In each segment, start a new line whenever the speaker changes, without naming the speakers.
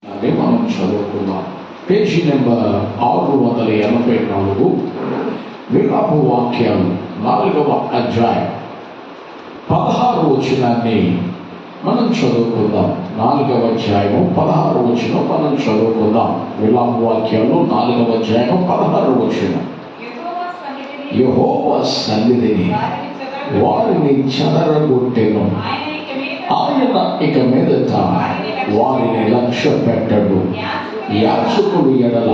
అదే మనం చదువుకుందాం. పేజీ నెంబర్ 684, విలాపు వాక్యాలు 4వ అధ్యాయం 16వ వచనాన్ని మనం చదువుకుందాం. 4వ అధ్యాయము 16వ వచనం మనం చదువుకుందాం. విలాపు వాక్యాలు 4వ అధ్యాయం 16వ వచనం. యెహోవా సన్నిధిని వారిని చెదరగొట్టెను, ఆయన ఇక మీదట వారిని లక్ష్య పెట్టడు. యాజకులు ఎడల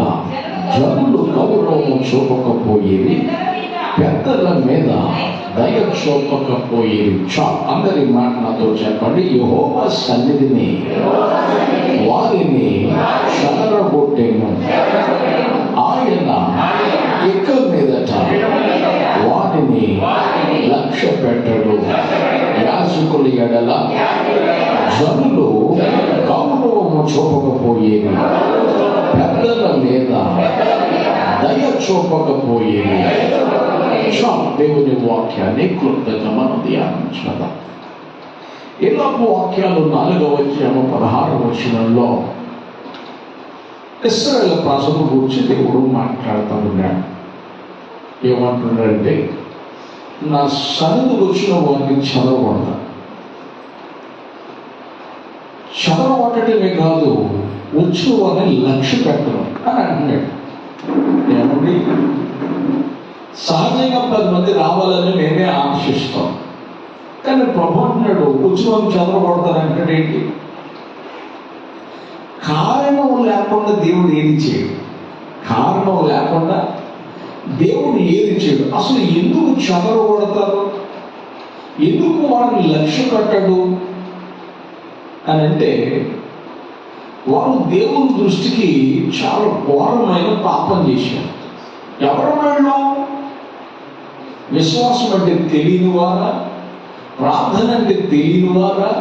జనులు గౌరవము చూపకపోయేది, పెద్దల మీద దయ చూపకపోయేది. అందరి మాట నాతో చెప్పండి. యెహోవా సన్నిధిని వారిని చెదరగొట్టెను, ఆయన ఇక మీదట వారిని లక్ష్య పెట్టడు. యాజకుల ఎడల జనులు గౌరవము చూపకపోయేది, పెద్దల మీద దయ చూపకపోయేది. దేవుని వాక్యాన్ని క్లుప్తంగా మనం ధ్యానించుకుందాం. విలాపు వాక్యాలు 4వ అధ్యాయము 16వ వచనంలో ఇశ్రాయేలు ప్రజల గురించి దేవుడు మాట్లాడుతూ ఉన్నాడు. ఏమంటున్నాడంటే, నా సన్నిధికి వచ్చిన వారిని చెదరగొడతా. చెదరగొట్టడమే కాదు, వచ్చిన వారిని లక్ష్య పెట్టడం అని అంటున్నాడు. ఏమండి, సహజంగా 10 మంది రావాలని మేమే ఆశిస్తాం. కానీ ప్రభు అంటున్నాడు, వచ్చిన వారిని చెదరగొడతారంటాడు. ఏంటి కారణం లేకుండా దేవుడు ఏది చేయడు. కారణం లేకుండా దేవుడు ఏది చేయడు. అసలు ఎందుకు చెదరగొడతారు, ఎందుకు వారిని లక్ష్య పెట్టడు అని అంటే, వారు దేవుని దృష్టికి చాలా ఘోరమైన పాపం చేశారు. ఎవరి వాళ్ళు? విశ్వాసం అంటే తెలియని వారా? ప్రార్థన అంటే తెలియని వారా?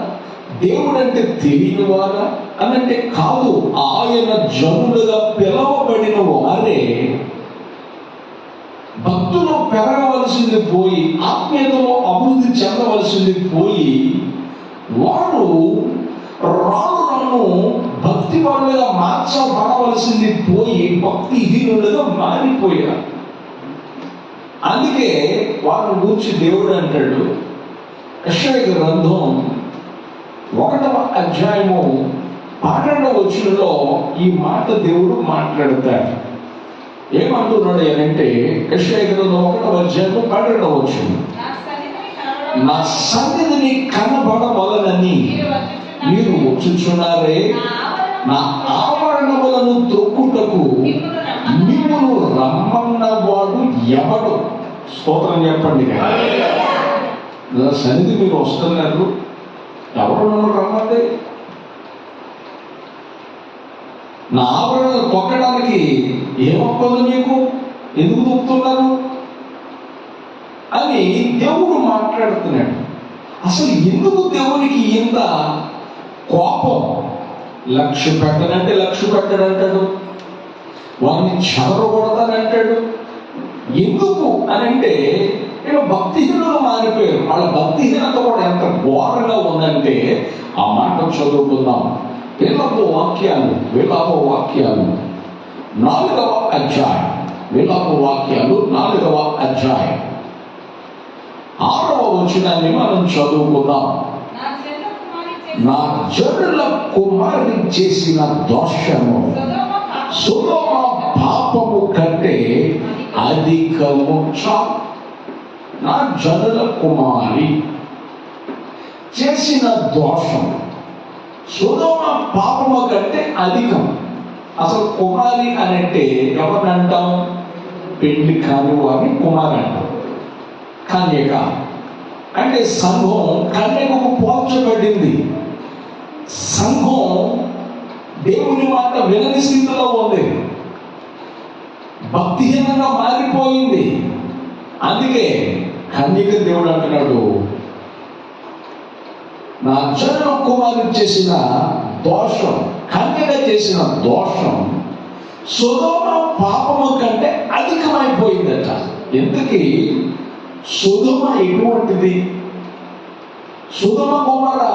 దేవుడు అంటే తెలియని వారా అనంటే కాదు. ఆయన జనులుగా పిలవబడిన వారే భక్తులు పెరగవలసింది పోయి, ఆత్మీయతలో అభివృద్ధి చెందవలసింది పోయి, వారు రాను రాను భక్తి వాళ్ళుగా మార్చబడవలసింది పోయి భక్తిహీనులుగా మారిపోయారు. అందుకే వారిని గురించి దేవుడు అంటాడు, యెషయా గ్రంథం 1వ అధ్యాయము 12వ వచనంలో ఈ మాట దేవుడు మాట్లాడతాడు. ఏమంటున్నాడు అంటే, యెషయా గ్రంథం 1వ అధ్యాయము 12వ వచనం, నా సన్నిధిని కనబడవలనని మీరు వచ్చుచున్నారే, నా ఆవరణములను త్రొక్కుటకు మిమ్మును రమ్మన్నవాడు ఎవడు? స్తోత్రం చెప్పండి. నా సన్నిధి మీరు వస్తున్నారు, ఎవరు నన్ను రమ్మంటే? నా ఆవరణ తొక్కడానికి ఏమొప్పదు మీకు? ఎందుకు తొక్కుతున్నారు అని దేవుడు మాట్లాడుతున్నాడు. అసలు ఎందుకు దేవునికి ఇంత కోపం? లక్ష్య పెట్టనంటే లక్ష్య పెట్టడంటాడు, వారిని చెదరగొడతానంటాడు. ఎందుకు అని అంటే, నేను భక్తిహీనులు మారిపోయారు. వాళ్ళ భక్తిహీనత కూడా ఎంత ఘోరంగా ఉందంటే, ఆ మాట చదువుకుందాం. విలాపు వాక్యాలు 4వ అధ్యాయం, విలాపు వాక్యాలు 4వ అధ్యాయం 6వ వచనాన్ని మనం చదువుకుందాం. నా జనుల కుమారి చేసిన దోషము సొదొమ పాపము కంటే అధికము. నా జనుల కుమారి చేసిన దోషం సొదొమ పాపము కంటే అధికం. అసలు కుమారి అని అంటే ఎవరిని అంటాం? పెళ్లి కాని వారిని కుమారి అంటాం. కన్యక అంటే సంఘం కన్యకకు పోల్చబడింది. సంఘం దేవుని మాట వినని స్థితిలో ఉంది, భక్తిహీనంగా మారిపోయింది. అందుకే కన్యక దేవుడు అంటున్నాడు, నా జనుల కుమారు చేసిన దోషం, కన్యక చేసిన దోషం సొదొమ పాపము కంటే అధికమైపోయిందట. ఎందుకు? సొదొమ ఎటువంటిది? సొదొమ గొమొర్రా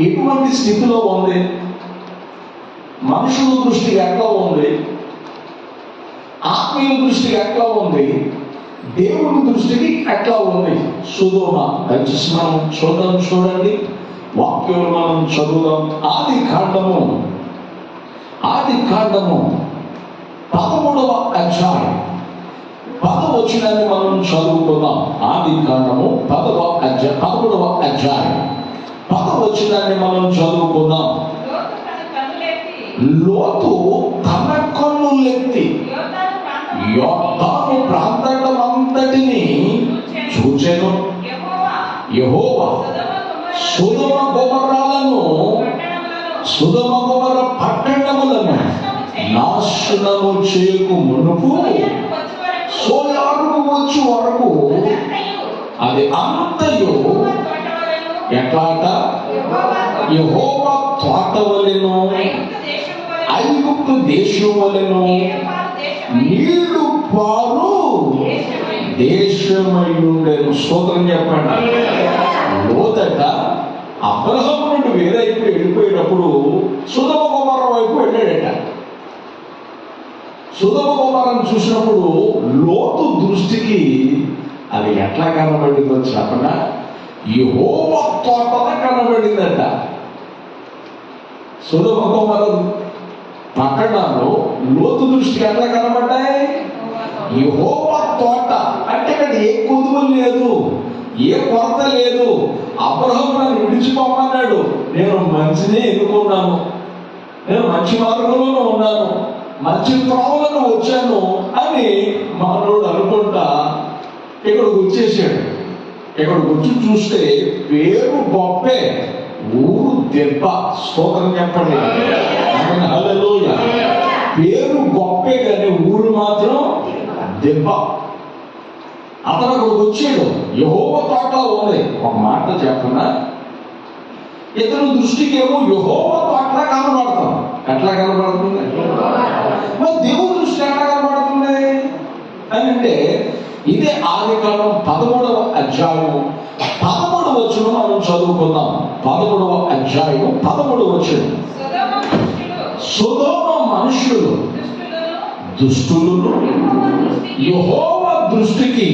ఎటువంటి స్థితిలో ఉంది? మనుషుల దృష్టికి ఎట్లా ఉంది, ఆత్మీయ దృష్టికి ఎట్లా ఉంది, దేవుని దృష్టికి ఎట్లా ఉంది సొదొమ. దయచేసి మనం చూడండి, వాక్యం మనం చదువుదాం. ఆది కాండము 13వ అధ్యాయం 10వ వచనాన్ని మనం చదువుకుందాం. ఆది కాండము 13వ అధ్యాయం 10వ వచనాన్ని మనం చదువుకుందాం. లోతు తన కన్నులెత్తి యోర్దాను ప్రాంతమంతటిని చూచెను. యెహోవా సొదొమ గొమొర్రా పట్టణములను నాశనము చేయకు మునుపు సోయారుకు వచ్చు వరకు అది అంతయు ఎట్లాట యెహోవా తోట వలెను, ఐగుప్తు దేశం వలెను నీళ్లు పారు దేశమై ఉండేను. స్తోత్రం చెప్పండి. లోతట అబ్రహాము నుండి వెళ్ళిపోయేటప్పుడు సొదొమ గొమొర్రా వైపు వెళ్ళాడట. సొదొమ గొమొర్రాను చూసినప్పుడు లోతు దృష్టికి అది ఎట్లా కనబడిందో చెప్పన యెహోవా తోటలా కనబడిందట. సొదొమ గొమొర్రా పట్టణాలు లోతు దృష్టికి ఎట్లా కనబడ్డాయి? యెహోవా తోట. అంటే ఇక్కడ ఏ కొదువు లేదు, ఏ కొరత లేదు. అబ్రహాము నన్ను విడిచిపోమన్నాడు, నేను మంచినే ఎన్నుకున్నాను, నేను మంచి మార్గంలోనూ ఉన్నాను, మంచి త్రోవలను వచ్చాను అని మానవుడు అనుకుంటా ఇక్కడికి వచ్చేసాడు. ఇక్కడికి వచ్చి చూస్తే పేరు గొప్పే, ఊరు దెబ్బ. స్తోత్రం చెప్పండి. హల్లెలూయా. పేరు గొప్పే కానీ ఊరు మాత్రం దెబ్బ. అతను అక్కడికి వచ్చాడు, యెహోవా తోట ఉంది. ఒక మాట చెప్పనా, ఇతను దృష్టికి ఏమో యెహోవా తోటలా కనబడతాం. ఎట్లా కనబడుతుంది? మరి దేవుని దృష్టి ఎట్లా కనబడుతుంది అని అంటే ఇదే ఆదికాండం 13వ అధ్యాయం 13వ వచనం మనం చదువుకుందాం. 13వ అధ్యాయం 13వ వచనం. సొదొమ మనుషులు దుష్టులను యెహోవా దృష్టికి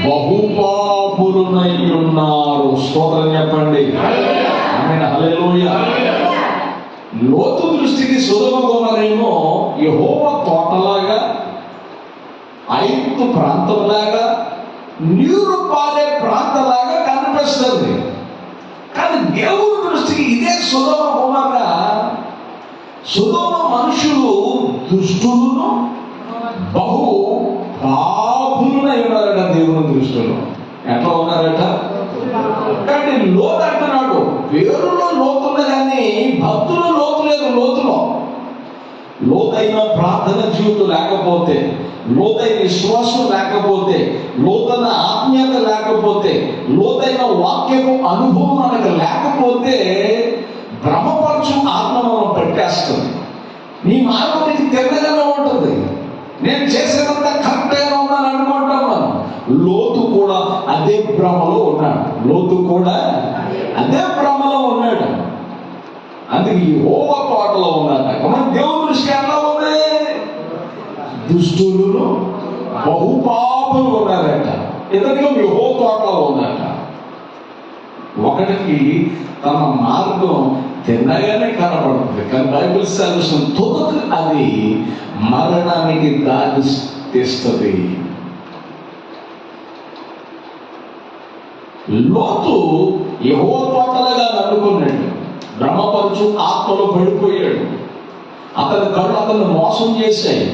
బహుపాపులునై ఉన్నారు. స్తోత్రం చెప్పండి. ఆమేన్. హల్లెలూయా. లోతు దృష్టికి సొదొమ గొమొర్రా యెహోవా తోటలాగా, ఐగుప్తు ప్రాంతంలాగా, నీరు పారే ప్రాంతంలాగా కనిపిస్తుంది. కానీ దేవుని దృష్టికి ఇదే సొదొమ గొమొర్రా, సొదొమ మనుషులు దుష్టులను బహు పాపులునై ఉన్నారట దేవుని దృష్టిలో. ఎట్లా ఉన్నారట? కానీ లోతు అంటున్నాడు, పేరులో లోతుంది కానీ భక్తులు లోతు లేదు. లోతైన ప్రార్థన జీవితం లేకపోతే, లోతైన విశ్వాసం లేకపోతే, లోతైన ఆత్మీయత లేకపోతే, లోతైన వాక్యము అనుభవం మనకు లేకపోతే భ్రమపరచు ఆత్మ మనం పెట్టేస్తుంది. నీ మార్గం నీకు తెల్లగానే ఉంటుంది, నేను చేసేదంతా కరెక్ట్గా ఉన్నాను అనుకుంటాం మనం. లోతు కూడా అదే భ్రమలో ఉన్నాడు. అందుకే యెహోవా తోటలో ఉన్నాడు. మన దేవుని దృష్టి ఎట్లా ఉంది? దుష్టులు బహుపాపులు ఉన్నారట. ఇతనిలో యెహోవా తోటలో ఉందట. ఒకటికి తన మార్గం తిన్నగానే కనబడుతుంది, కానీ బైబిల్ సెలవుసిన తుదకు అది మరణానికి దారి తీస్తుంది. లోతు యెహోవా తోటలాగా అనుకున్నాడు, భ్రమపరచు ఆత్మలో పడిపోయాడు. అతని కళ్ళు అతన్ని మోసం చేశాయి.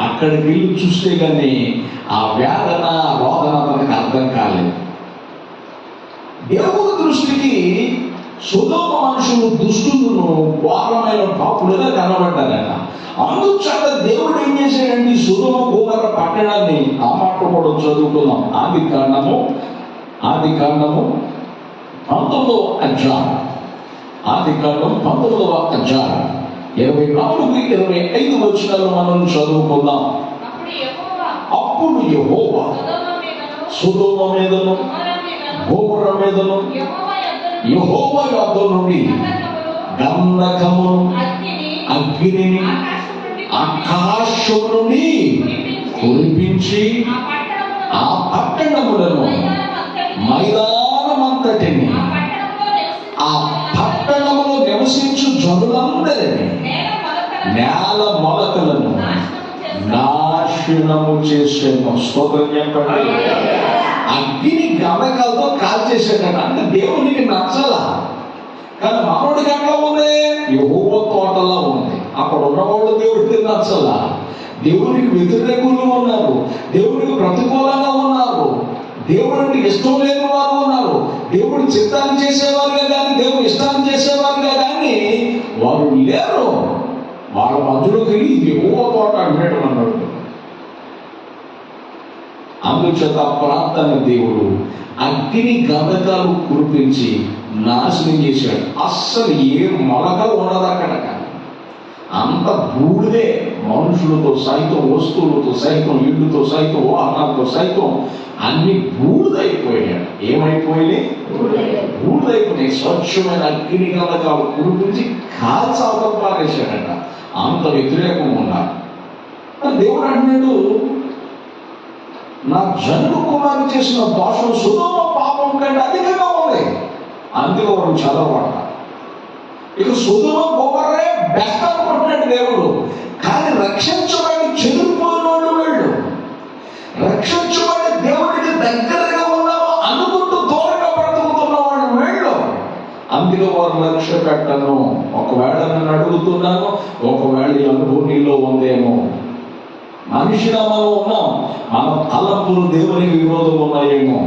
అక్కడికి వెళ్ళి చూస్తే కానీ ఆ వేదన రోదన అతనికి అర్థం కాలేదు. దేవుని దృష్టికి సొదొమ మనుషులు దుష్టులను ఘోరమైన పాపులుగా కనబడ్డారట. అందుచేత దేవుడు ఏం చేశాడండి? సొదొమ గొమొర్రా పట్టణాన్ని, ఆ మాట కూడా చదువుకుందాం. ఆది కాండము 19వ అధ్యాయం, ఆది కాండం 19వ అధ్యాయం 24-25 వచనాలు మనం చదువుకుందాం. అప్పుడు యెహోవా సొదొమ మీదను గొమొర్రా మీదను యెహోవా యొద్ద నుండి గంధకమును అగ్నిని ఆకాశం నుండి కురిపించి ఆ పట్టణములను మైదానమంతటిని ఆ పట్టణములో నివసించు జనులందరినీ నేల మొలకలను నాశనము చేసేమో. స్తోత్రం చెప్పండి. అగ్ని గమకాలతో కాల్చేసాడట. అంటే దేవునికి నచ్చలా. కానీ మానవుడికి ఎట్లా ఉంది? యెహోవా తోటలా ఉంది. అక్కడ ఉన్నవాళ్ళు దేవుడికి నచ్చలా. దేవునికి వ్యతిరేకులు ఉన్నారు, దేవుడికి ప్రతికూలంగా ఉన్నారు, దేవుడికి ఇష్టం లేని వారు ఉన్నారు. దేవుడి చిత్తాన్ని చేసేవారుగా కానీ దేవుడి ఇష్టాన్ని చేసేవారుగా కానీ వారు లేరు. వాళ్ళ మధ్యలోకి వెళ్ళి ఇది యెహోవా తోట అన్నాడు అన్నాడు. అందుచేత ప్రార్థన దేవుడు అగ్ని గంధకాలు కురిపించి నాశనం చేశాడు. అస్సలు ఏ మొలక ఉండదు అక్కడ. అంత బూడిదే. మనుషులతో సైతం, వస్తువులతో సైతం, ఇళ్ళతో సైతం, వాహనాలతో సైతం అన్ని బూడిదైపోయాడు. ఏమైపోయినాయి? బూడిదైపోయినాయి. స్వచ్ఛమైన అగ్ని గంధకాలు కురిపించి కాల్చావడం పారేశాడట. అంత వ్యతిరేకం ఉన్నారు. దేవుడు అంటున్నాడు, నా జనుడు కుమారు చేసిన దోషం సుధమ పాపం కంటే అధికంగా ఉంది. అందులో వాడు చదవబడ్డ. ఇక సుధమ గొప్పరే బెస్ట్ అనుకుంటున్నాడు దేవుడు. కానీ రక్షించబడి చెదిరిపోయిన వాళ్ళు వీళ్ళు. రక్షించబడి దేవుడికి దగ్గరగా ఉన్నామో అనుకుంటూ దూరంగా బ్రతుకుతున్న వాళ్ళు వీళ్ళు. అందులో వారు లక్ష్య పెట్టను. ఒకవేళ నేను అడుగుతున్నాను, ఒకవేళ ఈ అనుభవం నీలో ఉందేమో. మనిషిగా మనం ఉన్నాం, మన తలంపులు దేవునికి విరోధం ఉన్నాయేమో.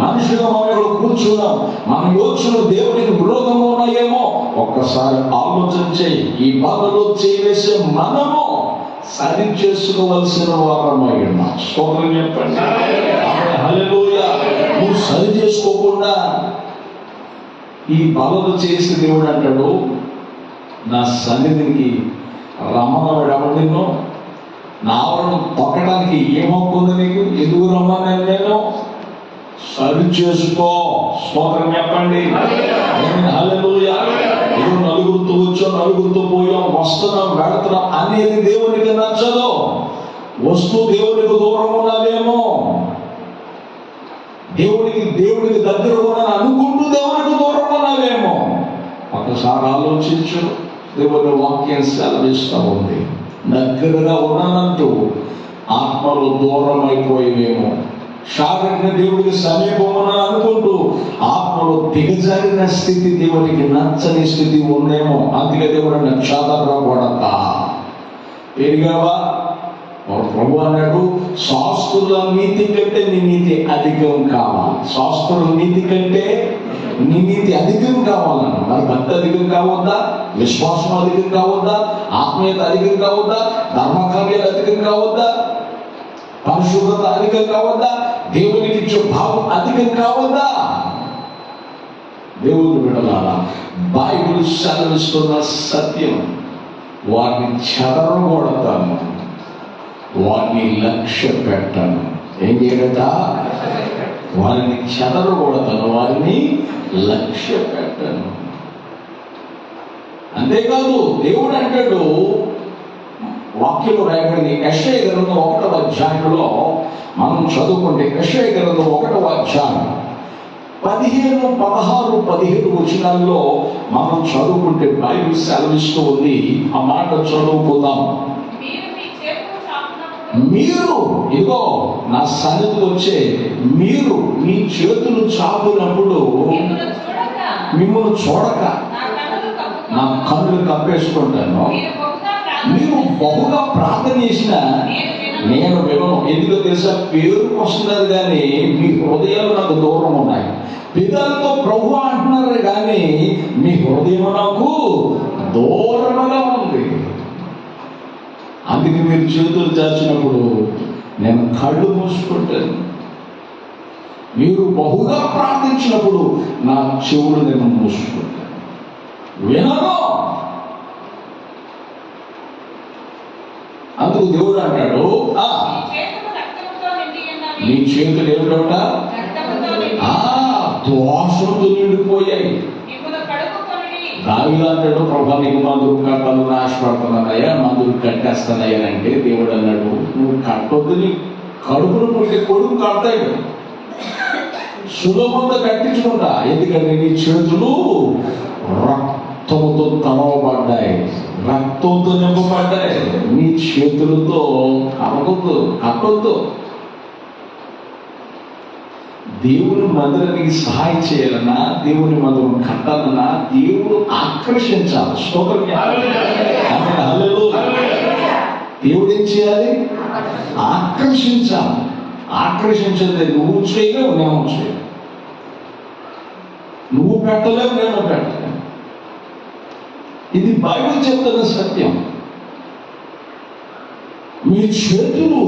మనిషిగా మనం ఇక్కడ కూర్చున్నాం, మన యోచనలు దేవునికి విరోధంగా ఉన్నాయేమో. ఒక్కసారి ఆలోచన చేయి. ఈ బాధలో చేయవేసే మనము సరి చేసుకోవలసిన వారమై ఉన్నాం. స్తోత్రం చెప్పండి. హల్లెలూయా. నువ్వు సరి చేసుకోకుండా ఈ బాధలు చేసి దేవుడు అంటాడు, నా సన్నిధికి రమ్మన్నాడు. ఎవరు నిన్ను నా ఆవరణ తొక్కడానికి ఏమవుతుంది నీకు? ఎందుకు రమ్మన్నాను నేను? సరి చేసుకో. స్తోత్రం చెప్పండి. హల్లెలూయా. ఏదో నలుగురితో వచ్చాం, నలుగురితో పోయాం, వస్తున్నాం, వెళుతున్నాం అనేది దేవునికి నచ్చదు. వస్తూ దేవునికి దూరం ఉన్నావేమో. దేవుడికి దగ్గర ఉన్నాను అనుకుంటూ దేవునికి దూరం ఉన్నావేమో. ఒకసారి ఆలోచించు. దేవుని వాక్యం సెలవిస్తూ ఉంది, దగ్గరగా ఉన్నానంటూ ఆత్మలో దూరం అయిపోయేవేమో. శారీరక దేవుడికి సమీపం ఉన్నాను అనుకుంటూ ఆత్మలో దిగజారిన స్థితి, దేవునికి నచ్చని స్థితి ఉందేమో. అందుకే దేవుడు నక్షత్రపడతా పెరిగావా? ప్రభు అన్నాడు, శాస్త్రుల నీతి కంటే నీ నీతి అధికం కావాలి. శాస్త్రుల నీతి కంటే నీ నీతి అధికం కావాలన్న. మరి భక్తి అధికం కావద్దా? విశ్వాసం అధికం కావద్దా? ఆత్మీయత అధికం కావద్దా? ధర్మకార్యాలు అధికం కావద్దా? పరిశుభ్రత అధికం కావద్దా? దేవునికి ఇచ్చే భావం అధికం కావద్దా? దేవుని బిడ్డలారా, బైబిల్ సెలవిస్తున్న సత్యం, వారిని చెదరగొడతాను, వారిని లక్ష్య పెట్టాను. ఏం చేయట? వారిని చెదరగొడతాను, వారిని లక్ష్య పెట్టాను. అంతేకాదు దేవుడు అంటాడు, వాక్యంలో రాయబడింది యెషయా గ్రంథం 1వ అధ్యాయంలో మనం చదువుకుంటే, యెషయా గ్రంథం 1వ అధ్యాయం 15, 16, 17 వచనాల్లో మనం చదువుకుంటే బైబిల్ సెలవిస్తూ ఉంది. ఆ మాట చదువుకుందాం. మీరు ఇదిగో నా సన్నిధికి వచ్చే మీరు మీ చేతులు చాపునప్పుడు మిమ్మల్ని చూడక నా కన్నులు కప్పేసుకుంటాను. మీరు బహుగా ప్రార్థన చేసిన నేను వినను. ఎందుకో తెలుసా? పేరుకు వస్తున్నారు కానీ మీ హృదయాలు నాకు దూరం ఉన్నాయి. పిల్లలతో ప్రభు అంటున్నారు కానీ మీ హృదయం నాకు దూరంగా ఉంది. అందుకే మీరు చేతులు చాచినప్పుడు నేను కళ్ళు మూసుకుంటాను. మీరు బహుగా ప్రార్థించినప్పుడు నా చెవులు నేను మూసుకుంటాను, వినను. అందుకు దేవుడు అంటాడు, నీ చేతులు ఏమిటంట? దోషంతో నిండిపోయాయి. దావీదు అంటాడు, ప్రభా నీకు మందులు కట్టాలని ఆశపడుతున్నానయ్యా, మందులు కట్టేస్తానయ్యా అంటే దేవుడు అన్నాడు, నువ్వు కట్టొద్దు, నీ కడుపును పుట్టే కొడుకు కడతాడు, సులభంగా కట్టించుకుంటా, ఎందుకంటే నీ చేతులు రక్తంతో తడవబడ్డాయి, రక్తంతో నింపబడ్డాయి, నీ చేతులతో కట్టొద్దు. దేవుని మందిరానికి సహాయం చేయాలన్నా, దేవుని మందిరం కట్టాలన్నా దేవుడు ఆకర్షించాలి. స్తోత్రం. దేవుడు ఏం చేయాలి? ఆకర్షించాలి. ఆకర్షించలేదు నువ్వు చేయలేవు, నేను చేయలేవు, నువ్వు పెట్టలేవు, నేను పెట్టలేవు. ఇది బైబిల్ చెప్తున్న సత్యం. మీ చేతులు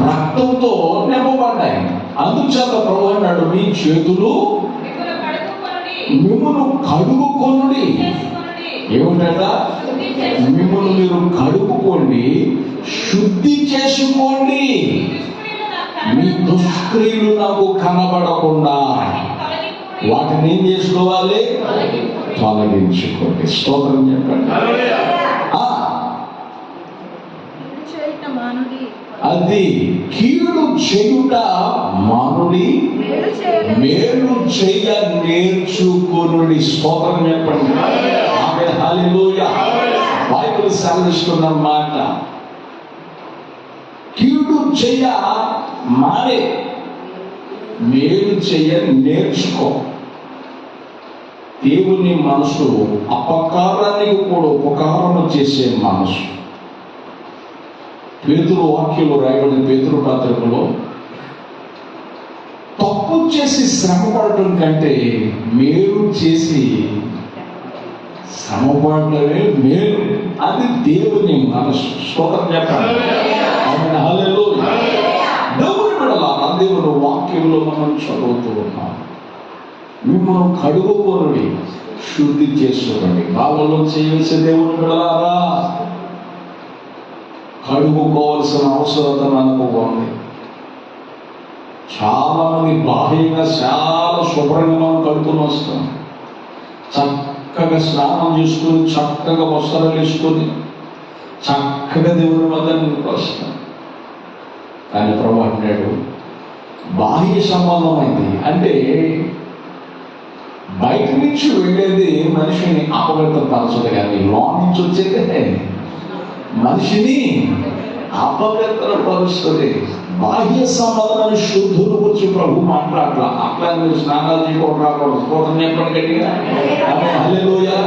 రక్తంతో నింపబడ్డాయి, అందుచేత ప్రభు అన్నాడు, మీ చేతులు మిమ్మల్ని కడుగుకొనుడి. ఏమిటట? మిమ్మల్ని మీరు కడుగుకోండి, శుద్ధి చేసుకోండి, మీ దుష్క్రియలు నాకు కనబడకుండా వాటిని ఏం చేసుకోవాలి? తొలగించుకోండి. స్తోత్రం చెప్పండి. అది కీడు చేయుట మానుడి, మేలు చేయ నేర్చుకొనుడి. స్తోత్రం చెప్పండి. ఆమేన్, హల్లెలూయా. బైబిల్ సెలవిస్తున్న మాట, కీడు చేయ మానే, మేలు చేయ నేర్చుకో. దేవుని మనసు అపకారానికి కూడా ఉపకారం చేసే మనసు. పేతురు వాక్యంలో రాయబడిన పేతురు పత్రికలో, తప్పు చేసి శ్రమ పడటం కంటే మేలు చేసి శ్రమ పడటమే మేలు. అది దేవుని మనసు. స్తోత్రం చెప్పండి. హల్లెలూయా. దేవుని బిడ్డలారా, దేవుని వాక్యంలో మనం చదువుతూ ఉన్నాం, మిమ్మల్ని కడుగుకోనుడి, శుద్ధి చేసుకోండి. బావలో చేయవలసిన దేవుని బిడ్డలారా, కడుగుకోవాల్సిన అవసరత మనకు ఉంది. చాలా మంది బాహ్యంగా చాలా శుభ్రంగా మనం కడుక్కుని వస్తాం, చక్కగా స్నానం చేసుకొని, చక్కగా వస్త్రాలు వేసుకొని, చక్కగా దేవుని వద్దకు వస్తాం. కానీ ప్రభు అంటాడు, బాహ్య సంబంధమైంది అంటే బయట నుంచి వెళ్ళేది మనిషిని అపవిత్రపరచదు, కానీ లోన్ నుంచి వచ్చేదే మనిషిని అపవిత్రపరుస్తుంది. బాహ్య సంబంధమైన శుద్ధుల గురించి ప్రభు మాట్లాడలా. అట్లా మీరు స్నానాలు చేయకుండా రాకూడదు. స్తోత్రం చెప్పండి గట్టిగా. హల్లెలూయా.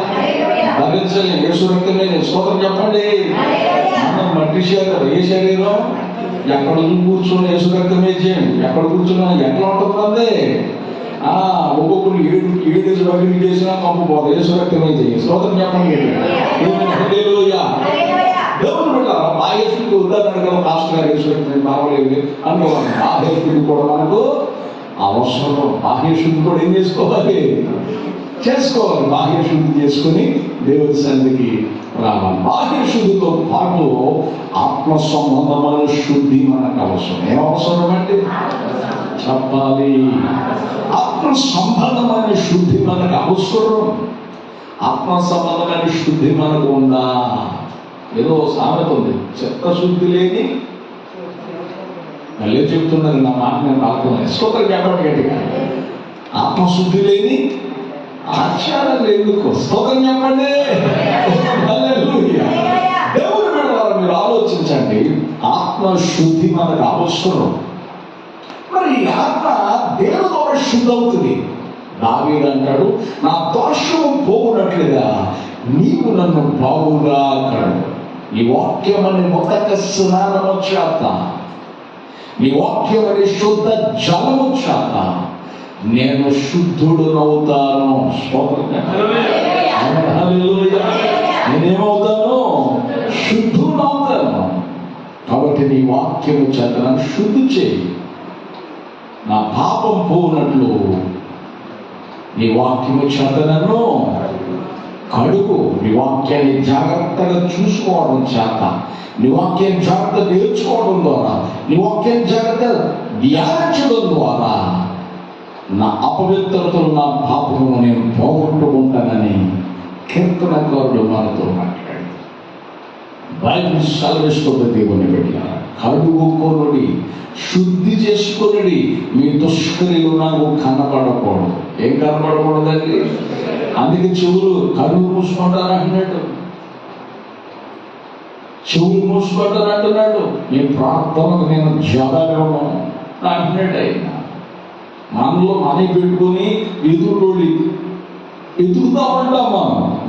భరించలే యేసు రక్తమే. స్తోత్రం చెప్పండి. మనం మట్టి శరీరం, ఏ శరీరం? ఎక్కడ కూర్చొని యేసు రక్తమే చేయండి. ఎక్కడ కూర్చున్నా ఎట్లా ఉంటుంది? ఒక్కొక్కరు 7 బకెట్లు చేసినా పంపబోదు. యేసు రక్తమే చేయండి. స్తోత్రం చెప్పండి. హల్లెలూయా. దేవుని బిడ్డలారా, బాహ్య శుద్ధి ఉదాహరణ కదా, పాస్టర్ గారు యేసు రక్తం బాగలేదు అనుకోవాలి. బాహ్య శుద్ధి కూడా మనకు అవసరం. బాహ్య శుద్ధి కూడా ఏం చేసుకోవాలి? బాహ్య శుద్ధి చేసుకుని దేవుని సన్నిధికి రావాలి. బాహ్య శుద్ధితో పాటు ఆత్మ సంబంధమైన శుద్ధి మనకు అవసరం. ఏం అవసరం అంటే చెప్పాలి, ఆత్మ సంబంధమైన శుద్ధి మనకు అవసరం. ఆత్మ సంబంధమైన శుద్ధి మనకు ఉందా? ఏదో సామెత ఉంది, చెత్త శుద్ధి లేని, మళ్ళీ చెప్తున్నారు, నా మాట నేను రాకున్నాను. స్తోత్రం చెప్పండి గట్టిగా. ఆత్మశుద్ధి లేని ఆచారాలు ఎందుకు? స్తోత్రం చెప్పండి. హల్లెలూయా. దేవుని బిడ్డలారా, మీరు ఆలోచించండి, ఆత్మశుద్ధి మనకు అవసరం. మరి ఆత్మ దేవుని ద్వారా శుద్ధి అవుతుంది. దావీదు అంటాడు, నా దోషము పోవునట్లుగా నీవు నన్ను బాగుగా కడుగు. నీ వాక్యం అనే మొదట స్నానము చేత, నీ వాక్యం అనే శుద్ధ జలము చేత నేను శుద్ధుడునవుతాను. నేనేమవుతాను? శుద్ధుడవుతాను. కాబట్టి నీ వాక్యము చేత నన్ను శుద్ధి చేయి. నా పాపం పోనట్లు నీ వాక్యము చేత నన్ను కడుగు. నీ వాక్యాన్ని జాగ్రత్తగా చూసుకోవడం చేత, నీ వాక్యాన్ని జాగ్రత్త నేర్చుకోవడం ద్వారా, నీ వాక్యాన్ని జాగ్రత్త ధ్యానించడం ద్వారా నా అపవిత్రతలు, నా పాపమును నేను పోగొట్టుకుంటానని కీర్తనకారుడు మనతో మాట్లాడు. బైబిల్ సెలవిస్తున్న దేవుని బిడ్డ, కడుగుకొనుడి, శుద్ధి చేసుకొనుడి, మీ దుష్క్రియలు నాకు కనపడకూడదు. ఏం కనపడకూడదండి? అందుకే చెవులు కళ్ళు మూసుకుంటారు అంటున్నాడు, చెవులు మూసుకుంటారు అంటున్నాడు. నీ ప్రార్థనకు నేను జవాబు అంటున్నాడు ఆయన. మనలో మనీ పెట్టుకుని ఎదుటోడి ఎదుగుతా ఉంటాం.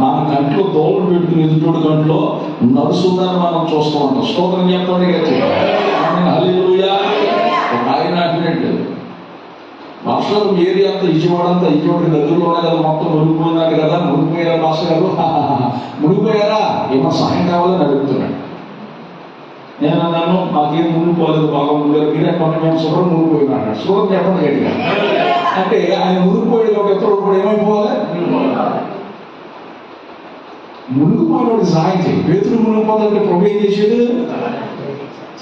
మన కంట్లో దోళ్ళు పెట్టుకుని ఎదుటోడి కంట్లో నడుస్తుందని మనం చూస్తూ ఉంటాం. స్తోత్రం చెప్పండి. హల్లెలూయా. ఒక ఆయన అంటున్నాడు, మాస్టర్ ఏరియా అంతా విజయవాడ అంతా ఇటువంటి దగ్గరలో ఉన్నాయి కదా, మొత్తం మునిగిపోయినాడు కదా, మునిగిపోయారా మాస్టర్ గారు? మునిగిపోయారా, ఏమో సహాయం కావాలని అడుగుతున్నాడు. నేను అన్నాను, మాకేం మునిగిపోలేదు, బాగా ముందు మీరే కొన్ని మేము శుభ్రం మునిగిపోయినాడు. శుభ్రం చెప్పండి గట్టిగా. అంటే ఆయన మునిగిపోయేది ఒక ఎప్పుడు కూడా ఏమైపోవాలి? మునిగిపోయినోడు సహాయం చేయి. పేతురు మునిగిపోతుంటే ప్రభు ఏం చేసాడు?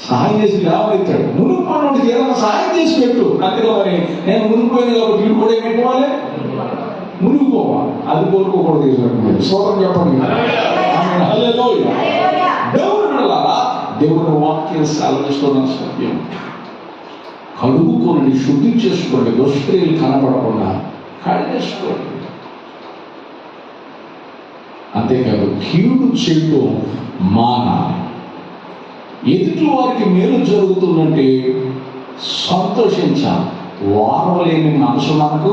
సహాయం చేసి లేవనెత్తాడు. మునిగిపోయినోడికి ఏదైనా సహాయం చేసి పెట్టు. అంతేగా మరి నేను మునిగిపోయాను కాబట్టి వీడు కూడా ఏమైపోవాలి? మునిగిపోవాలి. అది కోరుకోకూడదు. తీసుకుంటున్నాడు. స్తోత్రం చెప్పండి. హల్లెలూయా. దేవుని బిడ్డలారా, దేవుని వాక్యం సెలవిస్తున్న సత్యం, కడుగుకొని శుద్ధి చేసుకోండి, దుష్క్రియలు కనబడకుండా కడిగేసుకోండి. అంతేకాదు కీడు చేయడం మానాలి. ఎదుటి వారికి మేలు జరుగుతుందంటే సంతోషించాలి. వారవలేని మనసు మనకు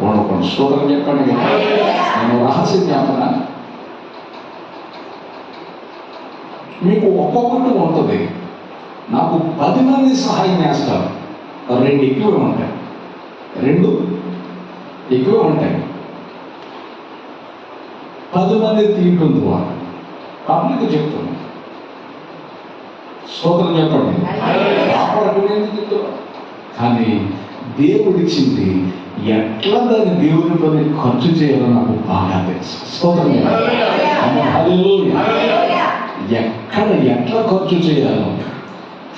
ఉండకూడదు. స్తోత్రం చెప్పండి. నేను రహస్యం చెప్పనా, మీకు ఒక్కొక్కటి ఉంటుంది. నాకు 10 మంది సహాయం చేస్తారు, 2 ఎక్కువే ఉంటాయి. 2 ఎక్కువే ఉంటాయి. 10 మంది తీటుంది వారు. పబ్లిక్ చెప్తున్నాను. స్తోత్రం చెప్పండి. కానీ దేవుడిచ్చింది ఎట్లా దాన్ని దేవుని పని ఖర్చు చేయాలో నాకు బాగా తెలుసు. స్తోత్రం. ఎక్కడ ఎట్లా ఖర్చు చేయాలో.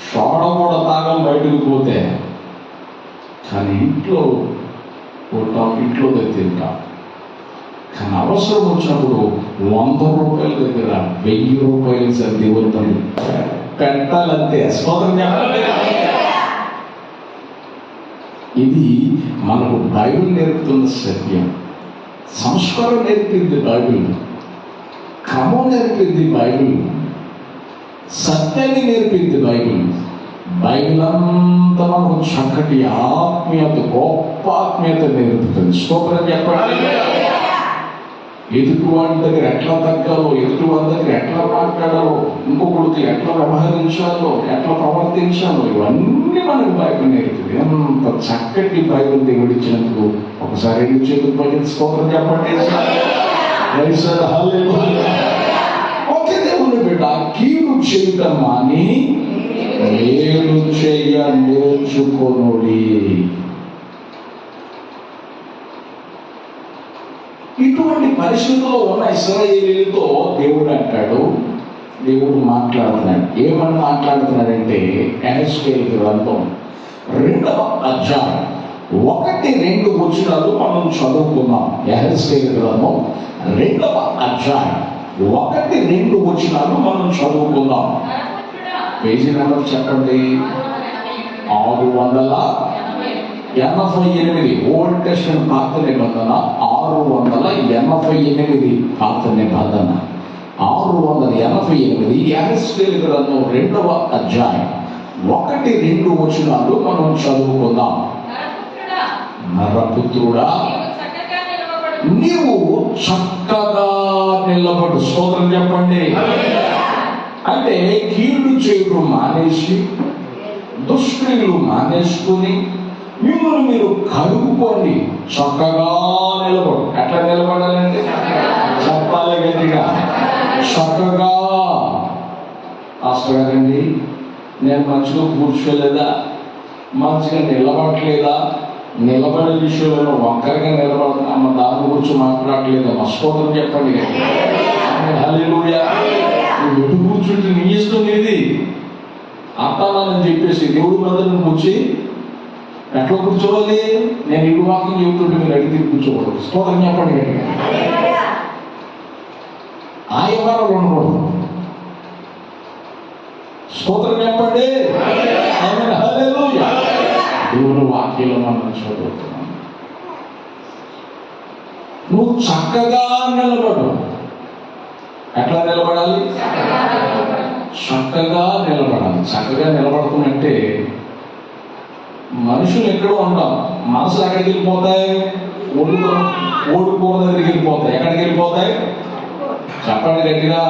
సోడ కూడా తాగం బయటకు పోతే, కానీ ఇంట్లో ఉంటాం, ఇంట్లోనే తింటాం. కానీ అవసరం వచ్చినప్పుడు 100 రూపాయల దగ్గర 1000 రూపాయలు సార్ దేవుని పని పెట్టాలంతే. స్తోత్రం చెప్పండి. ఇది మనకు బైబిల్ నేర్పుతున్న సత్యం. సంస్కారం నేర్పింది బైబిల్, క్రమం నేర్పింది బైబిల్, సత్యాన్ని నేర్పింది బైబిల్. బైబిల్ అంతా మనకు చక్కటి ఆత్మీయత, గొప్ప ఆత్మీయత నేర్పుతుంది. స్తోత్రం చెప్పండి. ఎదుటి వాడి దగ్గర ఎట్లా తగ్గాలో, ఎదుటి వాడి దగ్గర ఎట్లా మాట్లాడాలో, ఇంకొకరికి ఎట్లా వ్యవహరించాలో, ఎట్లా ప్రవర్తించాలో, ఇవన్నీ మనకు బైబిల్ నేర్పుతుంది. ఎంత చక్కటి బైబిల్ దేవుడిచ్చినందుకు ఒకసారి ఎన్ని చేతులు పైకి స్తోత్రం చెప్పండి. ఓకే దేవుని బిడ్డ, కీడు చేయటం మాని మేలు చేయ నేర్చుకొనుడి. ఇటువంటి పరిస్థితుల్లో ఉన్న ఇశ్రాయేలీయులతో దేవుడు అంటాడు, దేవుడు మాట్లాడుతున్నాడు. ఏమని మాట్లాడుతున్నాడంటే, యెహెజ్కేలు గ్రంథం 2వ అధ్యాయం 1-2 వచనాలు మనం చదువుకున్నాం. యెహెజ్కేలు గ్రంథం 2వ అధ్యాయం 1-2 వచనాలు మనం చదువుకుందాం. పేజీ నెంబర్ చెప్పండి. 688. ఓల్డ్ టెస్టమెంట్ పాత నిబంధన 688 పాత నిబంధన 688. యెహెజ్కేలు గ్రంథం 2వ అధ్యాయం 1-2 వచనాలు మనం చదువుకుందాం. నరపుత్రుడా, నీవు చక్కగా నిలబడు. స్తోత్రం చెప్పండి. అంటే కీడు చేయడం మానేసి, దుష్క్రియలు మానేసుకుని మిమ్మల్ని మీరు కడుక్కోండి, చక్కగా నిలబడు. ఎట్లా నిలబడాలండి? చెప్పాలి గట్టిగా, చక్కగా. మాస్టర్ గారండి, నేను మంచిగా కూర్చోలేదా, మంచిగా నిలబడలేదా, నిలబడే విషయంలో వంకరగా నిలబడుతున్నా, దాని గురించి మాట్లాడలేదా? మా స్తోత్రం చెప్పండి. హల్లెలూయా. నువ్వు ఎటు కూర్చుంటే నీ ఇష్టం ఏది అంటానని చెప్పేసి దేవుడు మందిరం వచ్చి ఎట్లా కూర్చోవాలి? నేను ఇటు వాకింగ్ చెబుతుంటే మీరు అడిగి కూర్చోకూడదు. స్తోత్రం చెప్పండి. ఆ వ్యవహారాలు ఉండకూడదు. స్తోత్రం చెప్పండి. హల్లెలూయా. దేవుని వాక్యంలో మనం చదువుతున్నాం. నువ్వు చక్కగా నిలబడు. ఎట్లా నిలబడాలి? చక్కగా నిలబడాలి. చక్కగా నిలబడుతున్నట్టే మనుషులు ఎక్కడో ఉంటాం. మనసులు ఎక్కడికి వెళ్ళిపోతాయి? ఓడిపోవడం దగ్గరికి వెళ్ళిపోతాయి. ఎక్కడికి వెళ్ళిపోతాయి? చెప్పండి గట్టిగా.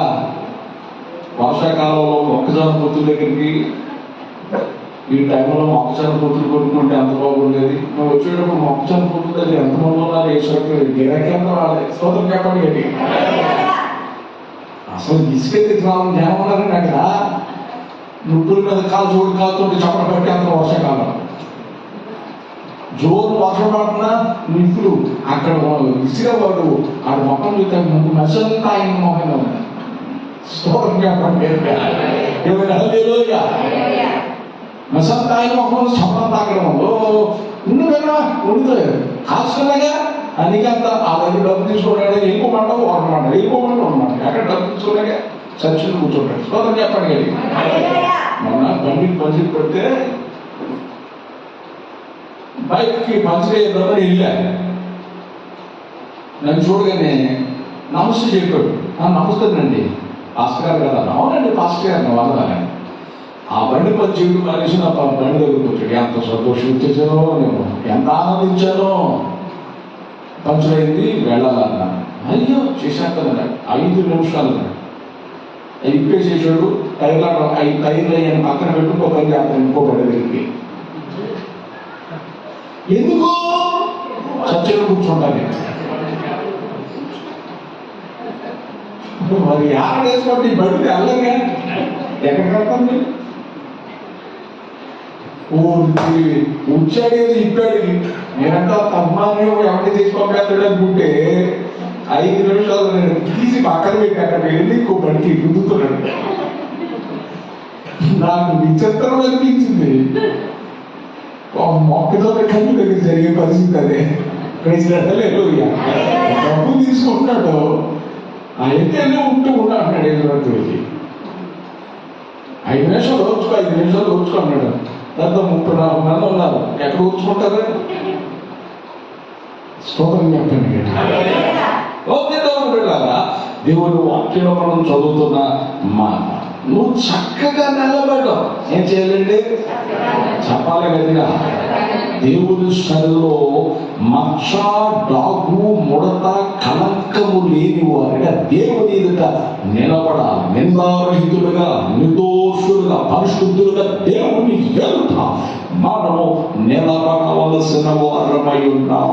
వర్షాకాలంలో మొక్కజొన్న పొత్తుల దగ్గరికి ఈ టైంలో మొక్కజొన్న పొత్తులు కొనుక్కుంటే ఎంత బాగుండేది. నువ్వు వచ్చేటప్పుడు మొక్కజొన్న పొత్తుల దగ్గర ఎంతమంది ఉన్నారు? వేసేటప్పుడు గిరాకేంత రాలేదు. స్తోత్రం చెప్పండి గట్టి. అసలు ఇసుకెత్తి రావాలని జ్ఞానం ఉన్నారండి అక్కడ. నువ్వుల మీద కాలు జోడు కాలుతుంటే చప్పట పట్టి అంత వర్షాకాలం జోరు వర్షం పడుతున్నా నిప్పులు అక్కడ ఇసుకవాడు ఆడ మొక్కలు చూస్తే ముందు మెసంతా ఆయన మొహం ఉంది. స్తోత్రం చెప్పండి. మెసంతా ఆయన మొహం చప్పడం తాకడం ఉండు కదా ఉండుతుంది కాల్చుకున్నాగా అందుకంత ఆ దగ్గర డబ్బు తీసుకున్నాడు. వెళ్ళిపోమంటావు వాడమంటాడు, వెళ్ళిపోమంటావు అనమాట. ఎక్కడ డబ్బు తీసుకున్నాగా చర్చలు కూర్చోంటాడు. స్తోత్రం చెప్పండి కానీ. మొన్న బండికి పంచులు పెడితే బైక్కి పంచర్ వేద్దామని వెళ్ళాను. నన్ను చూడగానే నమస్తే చెప్పాడు. నమస్తేనండి పాస్టర్ గారు కదా. అవునండి పాస్టర్ గారు వాళ్ళని. ఆ బండి పంచేడు మనిషి నా బండి దగ్గరికి వచ్చాడు. ఎంత సంతోషం ఇచ్చేసానో, నేను ఎంత ఆనందించానో. పంచర్ అయింది వెళ్ళాలన్నా. అయ్యో చేసేస్తాను 5 నిమిషాలు ఇప్పేసేసాడు. టైర్లు 5 టైర్లు అయ్యాను పక్కన పెట్టుకో పని చేస్తాను ఇంకో బండి దగ్గరికి. ఎందుకు చర్చలో కూర్చుంటాను. మరి వేసుకోండి ఈ బండి వెళ్ళగా ఎక్కడ కడతాను? వచ్చాడేది ఇప్పాడు. నేనంతా తమ్మాన్ని ఎవరిని తీసి పంపేస్తాడు అనుకుంటే 5 నిమిషాలు నేను తీసి పక్కన పెట్టి అక్కడ వెళ్ళి ఇంకో బండికి రుద్దుతున్నాడు. నాకు విచిత్రం అనిపించింది. మొక్కజొన్న కళ్ళు దగ్గర జరిగే పరిస్థితి అదే. డబ్బు తీసుకుంటున్నాడు. అయితేనే ఉంటూ ఉన్నాడు. 5 నిమిషాలు వచ్చుకో 5 నిమిషాలు వచ్చుకో అన్నాడు. దాంతో 34 మంది ఉన్నారు. ఎక్కడ కూర్చుకుంటారు? స్తోత్రం చెప్పండి. ఓకే దేవుడు దేవుడు వాక్యంలో మనం చదువుతున్న మాట. నువ్వు చక్కగా నిలబడ్డావు. ఏం చేయాలండి? చెప్పాలి గట్టిగా. దేవుని సరిలో మచ్చ, డాగు, ముడత, కలంకము లేని వారిగా దేవుని ఎదుట నిలబడాలి. నిందారహితులుగా, నిర్దోషులుగా, పరిశుద్ధులుగా దేవుని ఎదుట మనము నిలబడవలసిన వారమై ఉన్నాం.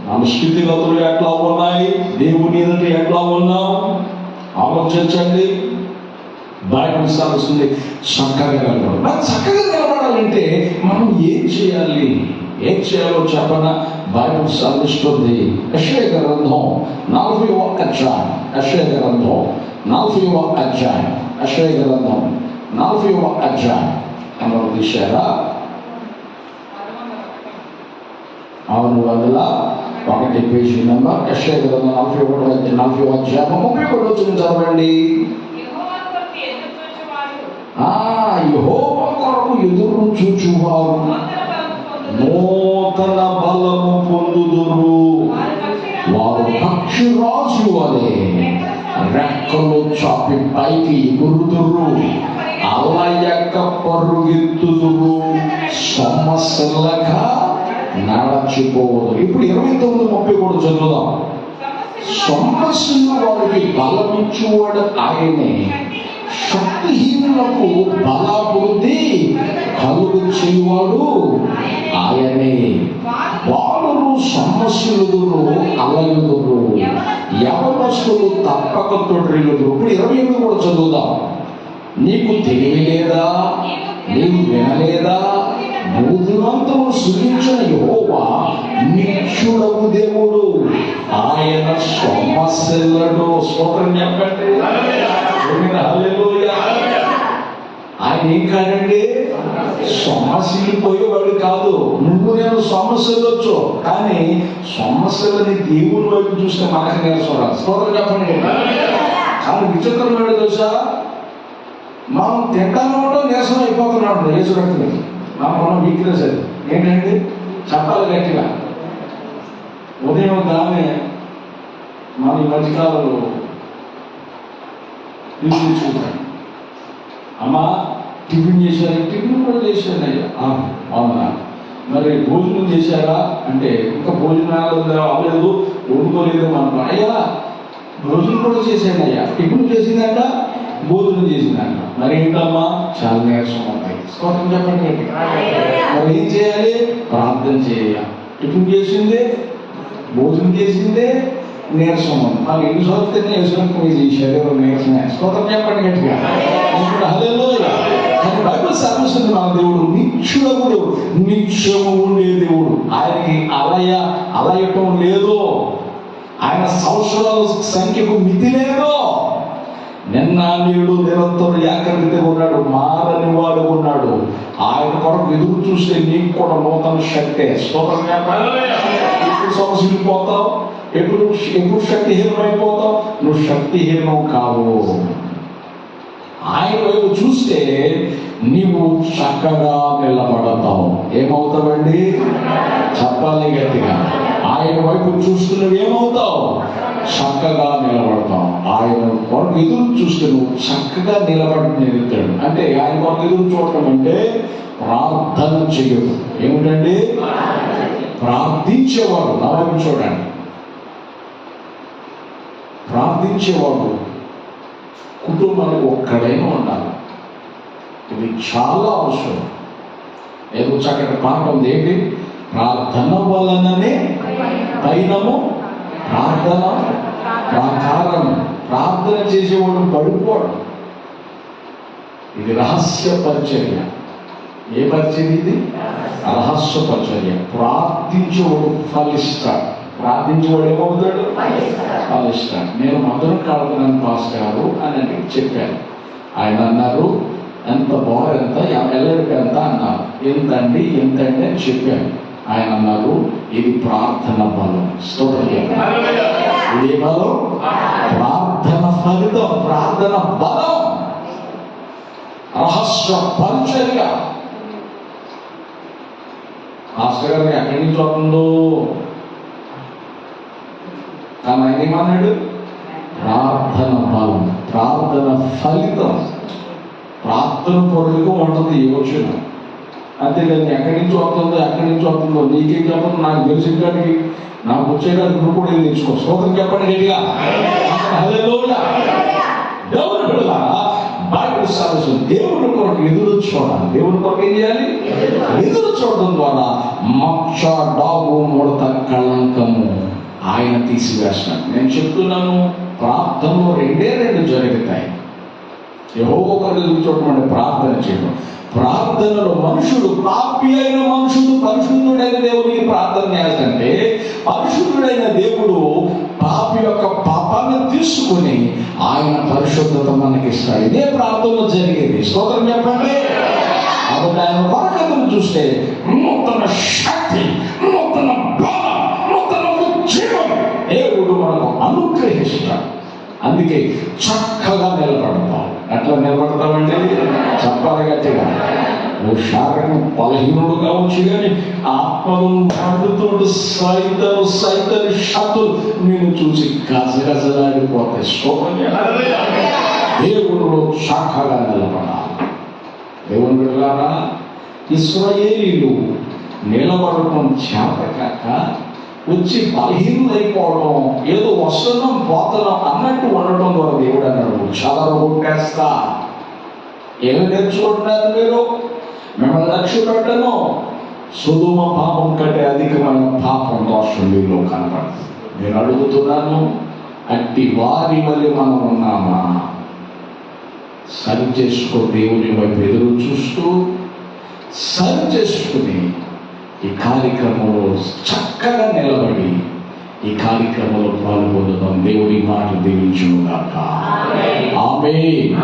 మన స్థితిగతులు ఎట్లా ఉన్నాయి? దేవుని ఎదుట ఎట్లా ఉన్నాం? ఆలోచించండి. బైబిల్ సాగుతుంది చక్కగా నిలబడాలి. మనం చక్కగా నిలబడాలంటే మనం ఏం చేయాలి? ఏం చేయాలో చెప్పనా? బైబిల్ సాగిస్తుంది. యెషయా గ్రంథం 40వ అధ్యాయం. యెషయా గ్రంథం 40వ అధ్యాయం. యెషయా గ్రంథం 40వ అధ్యాయం. అందరూ తీశారా? 601 పేజీ నెంబర్. యెషయా గ్రంథం 40వ అధ్యాయం 31 వచనం చదవండి. యెహోవా కొరకు ఎదురు చూచువారు నూతన బలము పొందుదురు. వారు పక్షిరాజు వలె రెక్కలు చాపి పైకి ఎగురుదురు. అలయక పరుగెత్తుదురు. సమస్యలక నడచిపోదు. ఇప్పుడు 29:30 చదువుదాం. సమస్యలు వారికి బలమిచ్చువాడు ఆయనే. శక్తిహీనులకు బలాభివృద్ధి కలుగు చేయువాడు ఆయనే. బాలురు సమస్యలుదురు అలయుదురు. యవనస్తులు తప్పక తొట్టిల్లుదురు. ఇప్పుడు 28 కూడా చదువుదాం. నీకు తెలివి లేదా? నీవు వినలేదా? భూదివంతము సృజించిన యెహోవా నిత్యుడగు దేవుడు. ఆయన సమస్యలను స్తోత్రం చెప్పండి. హల్లెలూయా. ఆయన ఏం కాదండి, సొమ్మసిల్లిపోయేవాడు కాదు. నువ్వు నేను సమస్యలు వచ్చు, కానీ సమస్యలని దేవుని వైపు చూస్తే మనకు నేర్చుకోరా. స్తోత్రం చెప్పండి. కానీ విచిత్రమైన తెలుసా, మనం తింటాను ఉంటాం, నీరసం అయిపోతున్నాడు. యేసురక్తులకి మనం వీక్నెస్ అది ఏంటండి, చెప్పాలి గట్టిగా. ఉదయం కానీ మన ఈ మధ్యకాలంలో తీసుకుంటాను, అమ్మా టిఫిన్ చేశారు, టిఫిన్ కూడా చేశానయ్యా. అవునా, మరి భోజనం చేశారా అంటే ఇంకా భోజనాలు అవ్వలేదు, వండుకోలేదు మనం. అయ్యా భోజనం కూడా చేశానయ్యా. టిఫిన్ చేసిందంట, భోజనం చేసిందంట. మరి ఏంటమ్మా, చాలా నీరసం ఉంటాయి. స్తోత్రం చెప్పండి. మరి ఏం చేయాలి, ప్రార్థన చేయాలి. టిఫిన్ చేసిందే, భోజనం చేసిందే, నీరసం ఉంది. మనం ఎన్నిసార్లు తిన్నా వేసుకొని శరీరం నీరసమే. స్తోత్రం చెప్పండి గట్టిగా. హల్లెలూయా. కానీ బైబిల్ సెలవిస్తుంది, మన దేవుడు నిత్యుడగు దేవుడు, నిత్యము ఉండే దేవుడు. ఆయనకి అలయటం లేదు. ఆయన సంవత్సరాల సంఖ్యకు మితి లేదు. నిన్న నేడు నిరంతరం ఏకరీతిగా ఉన్నాడు, మారని వాడు ఉన్నాడు. ఆయన కొరకు ఎదురు చూస్తే నీకు కూడా నూతన శక్తే. స్తోత్రం చెప్పండి. ఎప్పుడు సమస్యపోతావు, ఎప్పుడు శక్తిహీనం అయిపోతావు, నువ్వు శక్తిహీనం కావు. ఆయన వైపు చూస్తే నీవు చక్కగా నిలబడతావు. ఏమవుతావండి, చెప్పాలి గట్టిగా. ఆయన వైపు చూస్తూ నువ్వు ఏమవుతావు, చక్కగా నిలబడతావు. ఆయన కొరకు ఎదురు చూస్తే నువ్వు చక్కగా నిలబడతాడు. అంటే ఆయన కొరకు ఎదురు చూడటం అంటే ప్రార్థన చేయదు. ఏమిటండి, ప్రార్థించేవాడు. నా వైపు చూడండి, ప్రార్థించేవాడు కుటుంబానికి ఒక్కడైనా ఉండాలి. ఇది చాలా అవసరం. ఏదో చక్కటి పాట ఉంది, ఏంటి, ప్రార్థన వలననే పైనము ప్రార్థన ప్రాకారం. ప్రార్థన చేసేవాడు పడిపోవడం. ఇది రహస్య పరిచర్య. ఏ పరిచర్య ఇది, రహస్య పరిచర్య. ప్రార్థించేవాడు ఫలిస్తాడు. ప్రార్థించేవాడు ఏమవుతాడు, ఫలిస్తాడు. నేను మధురం కాడుతున్నాను పాస్టర్ గారు అని చెప్పాను. ఆయన అన్నారు, ఎంత బాగా ఎంత ఎల్లడికి ఎంత అన్నారు. ఎంతండి ఎంతండి అని చెప్పాను. ఆయన అన్నారు, ఇది ప్రార్థన బలం. ఇది బలం, ప్రార్థన ఫలితం, ప్రార్థన బలం, రహస్య పరిచర్య. పాస్టర్ గారిని ఎక్కడి నుంచి వస్తుందో, కానీ ఆయన ఏమన్నాడు, ప్రార్థన బలం, ప్రార్థన ఫలితం. ప్రార్థన పొరులుగా ఉంటుంది ఈ యోచన. అంతేగాని ఎక్కడి నుంచి వస్తుందో నీకేం చెప్పదు, నాకు తెలిసిన కాడికి, నాకు వచ్చేకాడికి నువ్వు కూడా ఏం తెచ్చుకో. స్తోత్రం చెప్పండి గట్టిగా. హల్లెలూయా. దేవుని బిడ్డలారా, బైబిల్ సెలవిస్తుంది, దేవుని కొరకు ఎదురు చూడాలి. దేవుని కొరకు ఏం చేయాలి, ఎదురు చూడడం ద్వారా మచ్చ, డాగు, ముడత, కళంకము ఆయన తీసివేస్తాడు. నేను చెప్తున్నాను, ప్రార్థనలో రెండు జరుగుతాయి. యెహోవా కొరకు ఎదురు చూడటం అంటే ప్రార్థన చేయడం. ప్రార్థనలో మనుషుడు, పాపి అయిన మనుషుడు పరిశుద్ధుడైన దేవునికి ప్రార్థన చేయాలంటే, పరిశుద్ధుడైన దేవుడు పాపి యొక్క పాపాన్ని తీసుకుని ఆయన పరిశుద్ధత మనకి ఇస్తాడు. ఇదే ప్రార్థనలో జరిగేది. స్తోత్రం చెప్పండి. కాబట్టి ఆయన వరకతను చూస్తే నూతన శక్తి, నూతన బలం, నూతన జీవం దేవుడు మనకు అనుగ్రహిస్తాడు. అందుకే చక్కగా నిలబడతాం. ఎట్లా నిలబడతామండి, చెప్పాలి గట్టిగా. ఓ శారీరకం బలహీనుడు కావచ్చు, కానీ ఆత్మను మండుతోడు సైతరు శక్తులు నేను చూసి గజగజలాడిపోతాయి. దేవుడు చక్కగా నిలబడాలి. దేవుని బిడ్డలారా, ఇశ్రాయేలీయులు నిలబడటం చేతకాక వచ్చి బలహీనులైపోవడం, ఏదో వస్తున్నాం పోతున్నాం అన్నట్టు ఉండటం ద్వారా దేవుడు అన్నాడు, చాలా కొట్టేస్తా. ఏమి నేర్చుకుంటున్నారు మీరు, మిమ్మల్ని లక్ష్య పెట్టను. సొదొమ పాపం కంటే అధికమైన పాపం దోషం మీలో కనపడుతుంది. నేను అడుగుతున్నాను, అట్టి వారి వల్ల మనం ఉన్నామా? సరి చేసుకో. దేవుని వైపు ఎదురు చూస్తూ సరి చేసుకుని ఈ కార్యక్రమంలో చక్కగా నిలబడి ఈ కార్యక్రమంలో పాల్గొందాం. దేవుడి మాట దీవించును గాక. ఆమేన్.